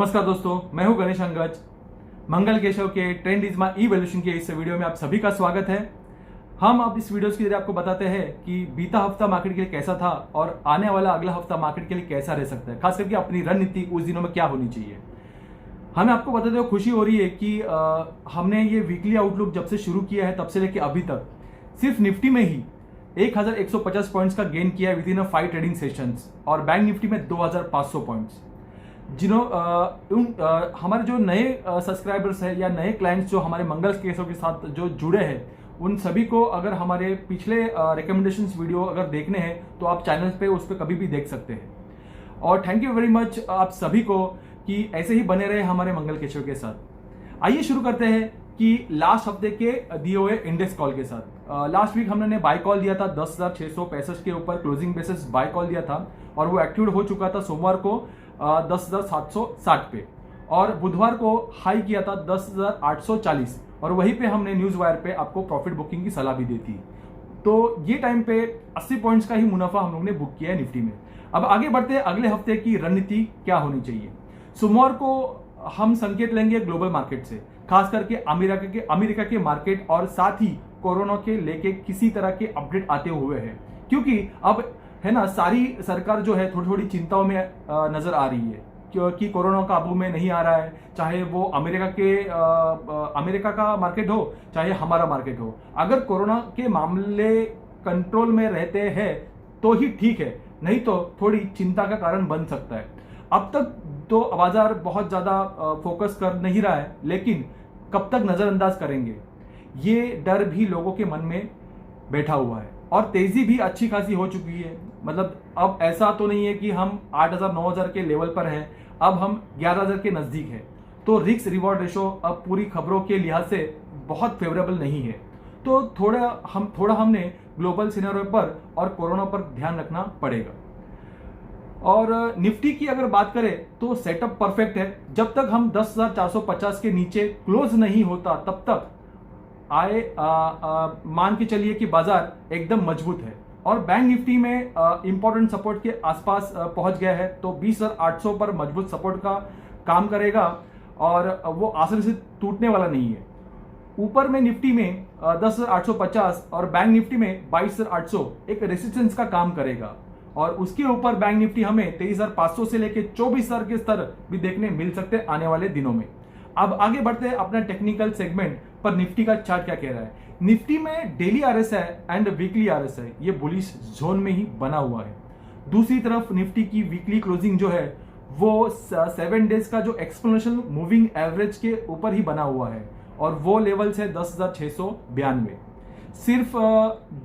नमस्कार दोस्तों, मैं हूं गणेश अंगज। मंगल केशव के ट्रेंड इज माय इवोल्यूशन के इस वीडियो में आप सभी का स्वागत है। हम अब इस वीडियोस के जरिए आपको बताते हैं कि बीता हफ्ता मार्केट के लिए कैसा था और आने वाला अगला हफ्ता मार्केट के लिए कैसा रह सकता है, खास करके अपनी रणनीति उस दिनों में क्या होनी चाहिए। हमें आपको बताते हुए खुशी हो रही है कि हमने ये वीकली आउटलुक जब से शुरू किया है तब से लेकर अभी तक सिर्फ निफ्टी में ही 1150 पॉइंट्स का गेन किया है विद इन 5 ट्रेडिंग सेशंस और बैंक निफ्टी में 2500 पॉइंट्स। हमारे जो नए सब्सक्राइबर्स हैं या नए क्लाइंट्स जो हमारे मंगल केसों के साथ जो जुड़े हैं, उन सभी को अगर हमारे पिछले रिकमेंडेशंस वीडियो अगर देखने हैं तो आप चैनल पे उस पर कभी भी देख सकते हैं। और थैंक यू वेरी मच आप सभी को कि ऐसे ही बने रहे हमारे मंगल केशव के साथ। आइए शुरू करते हैं कि लास्ट हफ्ते के दिए हुए इंडेक्स कॉल के साथ। लास्ट वीक हमने बाय कॉल दिया था 10,665 के ऊपर क्लोजिंग बेसिस बाय कॉल दिया था और वो एक्टिवेट हो चुका था सोमवार को 10,760 पे, और बुधवार को हाई किया था 10,840 और वहीं पे हमने न्यूज वायर पे आपको प्रॉफिट बुकिंग की सलाह भी दी थी। तो ये टाइम पे 80 पॉइंट्स का ही मुनाफा हम लोग ने बुक किया है निफ्टी में। अब आगे बढ़ते हैं, अगले हफ्ते की रणनीति क्या होनी चाहिए। सोमवार को हम संकेत लेंगे ग्लोबल मार्केट से, खास करके अमेरिका के मार्केट और साथ ही कोरोना के लेके किसी तरह के अपडेट आते हुए हैं, क्योंकि अब है ना सारी सरकार जो है थोड़ी थोड़ी चिंताओं में नजर आ रही है क्योंकि कोरोना काबू में नहीं आ रहा है, चाहे वो अमेरिका का मार्केट हो चाहे हमारा मार्केट हो। अगर कोरोना के मामले कंट्रोल में रहते हैं तो ही ठीक है, नहीं तो थोड़ी चिंता का कारण बन सकता है। अब तक तो बाजार बहुत ज्यादा फोकस कर नहीं रहा है, लेकिन कब तक नजरअंदाज करेंगे, ये डर भी लोगों के मन में बैठा हुआ है। और तेजी भी अच्छी खासी हो चुकी है, मतलब अब ऐसा तो नहीं है कि हम 8,000 9,000 के लेवल पर हैं, अब हम 11,000 के नजदीक है। तो रिस्क रिवॉर्ड रेशो अब पूरी खबरों के लिहाज से बहुत फेवरेबल नहीं है। तो थोड़ा हमने ग्लोबल सिनेरियो पर और कोरोना पर ध्यान रखना पड़ेगा। और निफ्टी की अगर बात करें तो सेटअप परफेक्ट है। जब तक हम 10,450 के नीचे क्लोज नहीं होता तब तक मान के चलिए कि बाजार एकदम मजबूत है। और बैंक निफ्टी में इंपॉर्टेंट सपोर्ट के आसपास पहुंच गया है, तो 20,800 पर मजबूत सपोर्ट का काम करेगा और वो आसानी से टूटने वाला नहीं है। ऊपर में निफ्टी में 10,850 और बैंक निफ्टी में 22,800 एक रेसिस्टेंस का काम करेगा, और उसके ऊपर बैंक निफ्टी हमें 23,500 से लेकर 24,000 के स्तर भी देखने मिल सकते हैं आने वाले दिनों में। अब आगे बढ़ते हैं अपना टेक्निकल सेगमेंट पर। निफ्टी का चार्ट क्या कह रहा है। निफ्टी में daily RSI and weekly RSI ये बुलिश जोन में ही बना हुआ है। दूसरी तरफ निफ्टी की वीकली क्लोजिंग जो है वो 7 डेज का जो एक्सपोनेंशियल मूविंग एवरेज के ऊपर ही बना हुआ है, और वो लेवल है 10,692। सिर्फ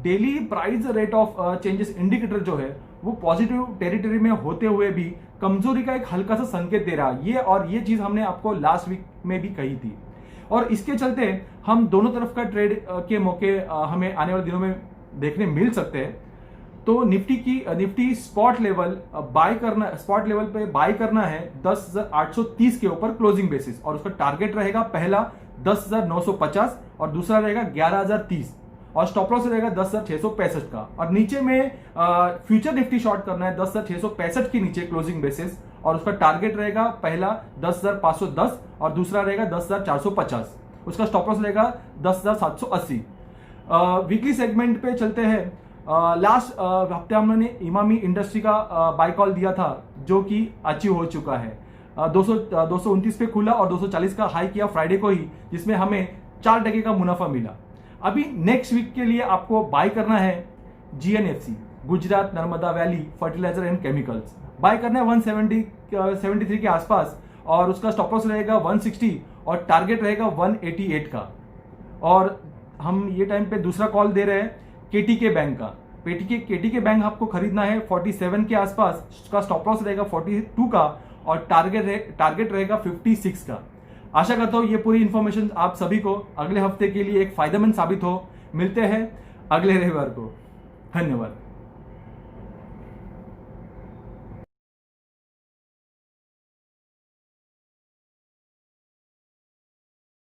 daily price rate of changes indicator जो है वो पॉजिटिव टेरिटरी में होते हुए भी कमजोरी का एक हल्का सा संकेत दे रहा है। ये चीज हमने आपको लास्ट वीक में भी कही थी, और इसके चलते हम दोनों तरफ का ट्रेड के मौके हमें आने वाले दिनों में देखने मिल सकते हैं। तो निफ्टी स्पॉट लेवल पे बाय करना है 10,830 के ऊपर क्लोजिंग बेसिस, और उसका टारगेट रहेगा पहला 10,950 और दूसरा रहेगा 11,030 और स्टॉप लॉस रहेगा 10,665 का। और नीचे में फ्यूचर निफ्टी शॉर्ट करना है 10,665 के नीचे क्लोजिंग बेसिस, और उसका टारगेट रहेगा पहला 10,510 और दूसरा रहेगा 10,450, उसका स्टॉप लॉस रहेगा 10,780। वीकली सेगमेंट पे चलते हैं। लास्ट हफ्ते हमने इमामी इंडस्ट्री का बाय कॉल दिया था जो कि अचीव हो चुका है। 229 पे खुला और 240 का हाई किया फ्राइडे को ही, जिसमें हमें 4% का मुनाफा मिला। अभी नेक्स्ट वीक के लिए आपको बाय करना है GNFC, Gujarat Narmada Valley Fertilizer and Chemicals. Buy करना है 173 के आसपास, और उसका स्टॉप लॉस रहेगा 160 और टारगेट रहेगा 188 का। और हम ये टाइम पे दूसरा कॉल दे रहे हैं KTK बैंक का। KTK बैंक आपको खरीदना है 47 के आसपास, उसका स्टॉप लॉस रहेगा 42 का और टारगेट रहेगा 56 का। आशा करता हूं ये पूरी इंफॉर्मेशन आप सभी को अगले हफ्ते के लिए एक फायदेमंद साबित हो। मिलते हैं अगले रविवार को। धन्यवाद।